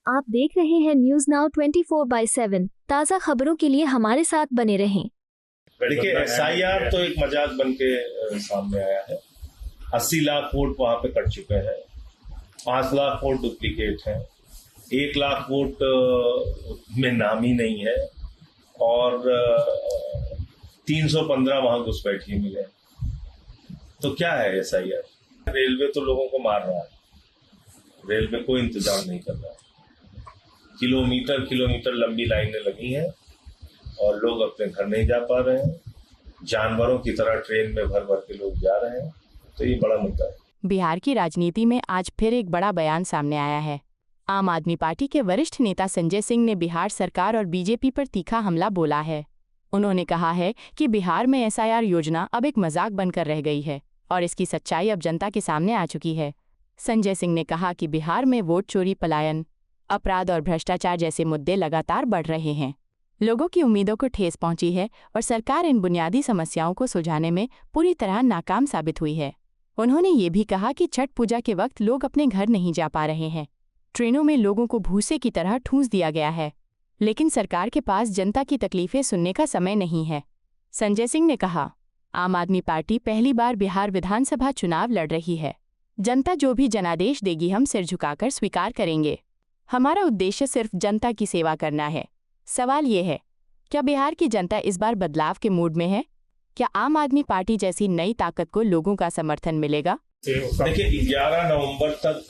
आप देख रहे हैं न्यूज नाउ 24/7 ताज़ा खबरों के लिए हमारे साथ बने रहें। देखिए, SIR तो एक मजाक बन के सामने आया है। 80 लाख वोट वहां पे कट चुके हैं, 5 लाख वोट डुप्लीकेट हैं, 1 लाख वोट में नाम ही नहीं है और 315 वहां घुसपैठिए मिले। तो क्या है SIR? रेलवे तो लोगों को मार रहा है, रेलवे कोई इंतजाम नहीं कर रहा है। किलोमीटर किलोमीटर लंबी लाइनें लगी हैं और लोग अपने घर नहीं जा पा रहे हैं। जानवरों की तरह ट्रेन में भर भर के लोग जा रहे हैं। तो ये बड़ा मुद्दा है। बिहार की राजनीति में आज फिर एक बड़ा बयान सामने आया है। आम आदमी पार्टी के वरिष्ठ नेता संजय सिंह ने बिहार सरकार और बीजेपी पर तीखा हमला बोला है। उन्होंने कहा है कि बिहार में SIR योजना अब एक मजाक बनकर रह गई है और इसकी सच्चाई अब जनता के सामने आ चुकी है। संजय सिंह ने कहा कि बिहार में वोट चोरी, पलायन, अपराध और भ्रष्टाचार जैसे मुद्दे लगातार बढ़ रहे हैं। लोगों की उम्मीदों को ठेस पहुंची है और सरकार इन बुनियादी समस्याओं को सुलझाने में पूरी तरह नाकाम साबित हुई है। उन्होंने ये भी कहा कि छठ पूजा के वक्त लोग अपने घर नहीं जा पा रहे हैं। ट्रेनों में लोगों को भूसे की तरह ठूंस दिया गया है, लेकिन सरकार के पास जनता की तकलीफें सुनने का समय नहीं है। संजय सिंह ने कहा, आम आदमी पार्टी पहली बार बिहार विधानसभा चुनाव लड़ रही है। जनता जो भी जनादेश देगी हम सिर झुकाकर स्वीकार करेंगे। हमारा उद्देश्य सिर्फ जनता की सेवा करना है। सवाल ये है, क्या बिहार की जनता इस बार बदलाव के मूड में है? क्या आम आदमी पार्टी जैसी नई ताकत को लोगों का समर्थन मिलेगा? देखिए, 11 नवंबर तक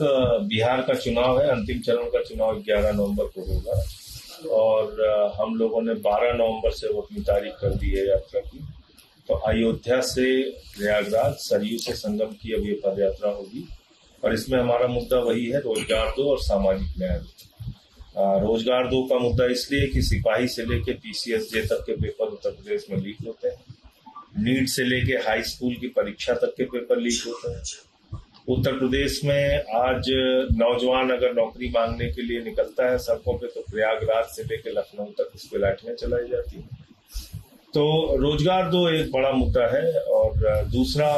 बिहार का चुनाव है। अंतिम चरण का चुनाव 11 नवंबर को होगा और हम लोगों ने 12 नवंबर से वो अपनी तारीख कर दी है यात्रा की। तो अयोध्या से प्रयागराज, सरयू से संगम की अब ये पद यात्रा होगी और इसमें हमारा मुद्दा वही है, रोजगार दो और सामाजिक न्याय दो। रोजगार दो का मुद्दा इसलिए कि सिपाही से लेके PCSJ तक के पेपर उत्तर प्रदेश में लीक होते हैं। नीट से लेके हाई स्कूल की परीक्षा तक के पेपर लीक होते हैं। उत्तर प्रदेश में आज नौजवान अगर नौकरी मांगने के लिए निकलता है सड़कों पे, तो प्रयागराज से लेके लखनऊ तक उस पे लाठियां चलाई जाती हैं। तो रोजगार दो एक बड़ा मुद्दा है और दूसरा,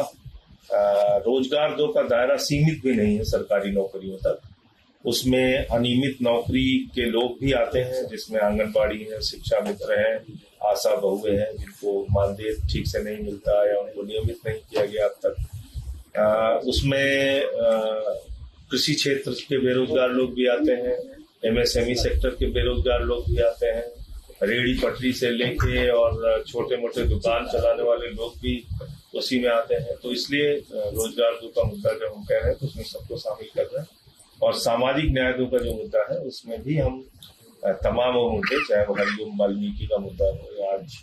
रोजगार दो का दायरा सीमित भी नहीं है सरकारी नौकरियों तक। उसमें अनियमित नौकरी के लोग भी आते हैं, जिसमें आंगनबाड़ी है, शिक्षा मित्र हैं, आशा बहुए हैं, जिनको मानदेय ठीक से नहीं मिलता या उनको नियमित नहीं किया गया अब तक। उसमें कृषि क्षेत्र के बेरोजगार लोग भी आते हैं, MSME सेक्टर के बेरोजगार लोग भी आते हैं, रेहड़ी पटरी से लेके और छोटे मोटे दुकान चलाने वाले लोग भी उसी में आते हैं। तो इसलिए रोजगार दो का मुद्दा जब हम कह रहे हैं तो उसमें सबको शामिल कर रहे हैं और सामाजिक न्याय दो का जो मुद्दा है उसमें भी हम तमाम वो मुद्दे, चाहे वो हरिओम वाल्मीकि का मुद्दा हो या आज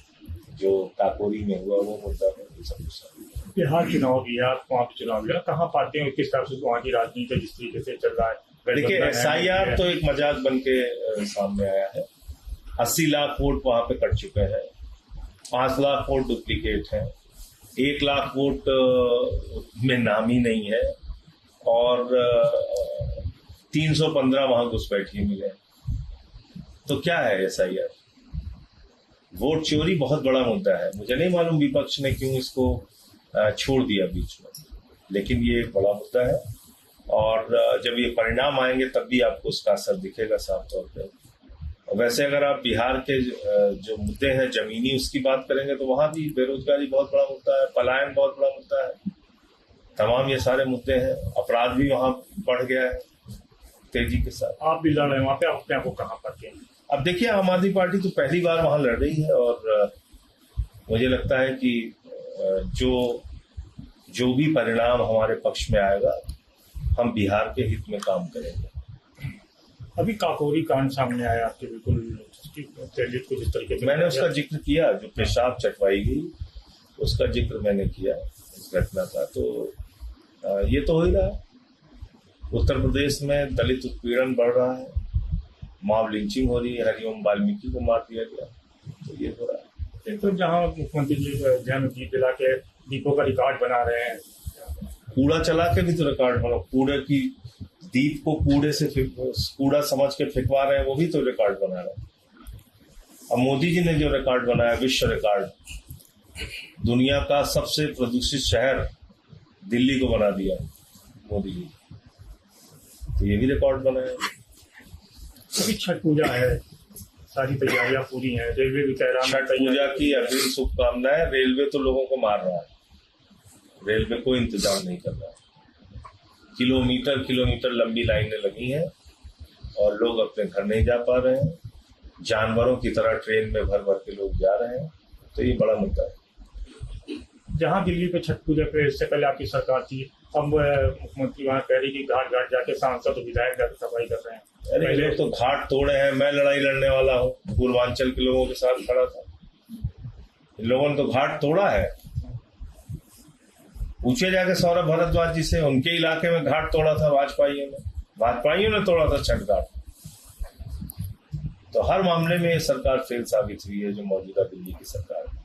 जो काकोरी में हुआ वो मुद्दा हो, ये सब कुछ। बिहार चुनाव भी है, वहाँ पे चुनाव भी है, कहाँ पार्टियों किस तरह से वहाँ की राजनीति जिस तरीके से चल रहा है। देखिए, SIR तो एक मजाक बन के सामने आया है। 80 लाख वोट वहां पे कट चुके हैं, 5 लाख वोट डुप्लीकेट हैं, 1 लाख वोट में नाम ही नहीं है और 315 वहां घुसपैठिए मिले। तो क्या है SIR? वोट चोरी बहुत बड़ा मुद्दा है। मुझे नहीं मालूम विपक्ष ने क्यों इसको छोड़ दिया बीच में, लेकिन ये एक बड़ा मुद्दा है और जब ये परिणाम आएंगे तब भी आपको उसका असर दिखेगा साफ तौर पर। वैसे अगर आप बिहार के जो मुद्दे हैं जमीनी, उसकी बात करेंगे तो वहां भी बेरोजगारी बहुत बड़ा मुद्दा है, पलायन बहुत बड़ा मुद्दा है, तमाम ये सारे मुद्दे हैं। अपराध भी वहां बढ़ गया है तेजी के साथ। आप भी लड़ रहे हैं वहां पे, आप अपने आप को कहाँ पाते हैं? अब देखिए, आम आदमी पार्टी तो पहली बार वहां लड़ रही है और मुझे लगता है कि जो भी परिणाम हमारे पक्ष में आएगा हम बिहार के हित में काम करेंगे। अभी काकोरी कांड सामने आया आपके, बिल्कुल कुछ इस तरीके से मैंने उसका जिक्र किया, जो पेशाब चटवाई गई उसका जिक्र मैंने किया इस घटना का। तो ये तो हो ही रहा है। उत्तर प्रदेश में दलित उत्पीड़न बढ़ रहा है, मॉब लिंचिंग हो रही है, हरिओम वाल्मीकि को मार दिया गया, तो ये हो रहा है। तो जहाँ मुख्यमंत्री जी दीप जला के दीपों का रिकॉर्ड बना रहे हैं, कूड़ा चला के भी तो रिकॉर्ड बना, कूड़े की दीप को कूड़ा समझ के फेंकवा रहे हैं, वो भी तो रिकॉर्ड बना रहे हैं। अब मोदी जी ने जो रिकॉर्ड बनाया, विश्व रिकॉर्ड, दुनिया का सबसे प्रदूषित शहर दिल्ली को बना दिया मोदी जी, तो ये भी रिकॉर्ड बनाया। अभी छठ पूजा है, सारी तैयारियां पूरी हैं, रेलवे भी कह रहा है छठ पूजा की अग्रिम शुभकामनाएं। रेलवे तो लोगों को मार रहा है, रेलवे कोई इंतजाम नहीं कर रहा है। किलोमीटर किलोमीटर लंबी लाइनें लगी हैं और लोग अपने घर नहीं जा पा रहे हैं। जानवरों की तरह ट्रेन में भर भर के लोग जा रहे हैं, तो ये बड़ा मुद्दा है। जहाँ दिल्ली पे छठ पूजा पे इससे पहले आपकी सरकार थी, अब मुख्यमंत्री वहाँ कह रही कि घाट घाट जाके सांसद और विधायक जाकर सफाई कर रहे हैं। अरे ये लोग तो घाट तोड़े हैं। मैं लड़ाई लड़ने वाला हूँ, पूर्वांचल के लोगों के साथ खड़ा था। इन लोगों ने तो घाट तोड़ा है। पूछे जाके सौरभ भारद्वाज जी से, उनके इलाके में घाट तोड़ा था भाजपाइयों ने तोड़ा था छठ घाट। तो हर मामले में ये सरकार फेल साबित हुई है, जो मौजूदा दिल्ली की सरकार है।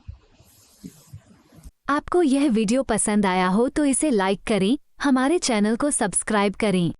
आपको यह वीडियो पसंद आया हो तो इसे लाइक करें, हमारे चैनल को सब्सक्राइब करें।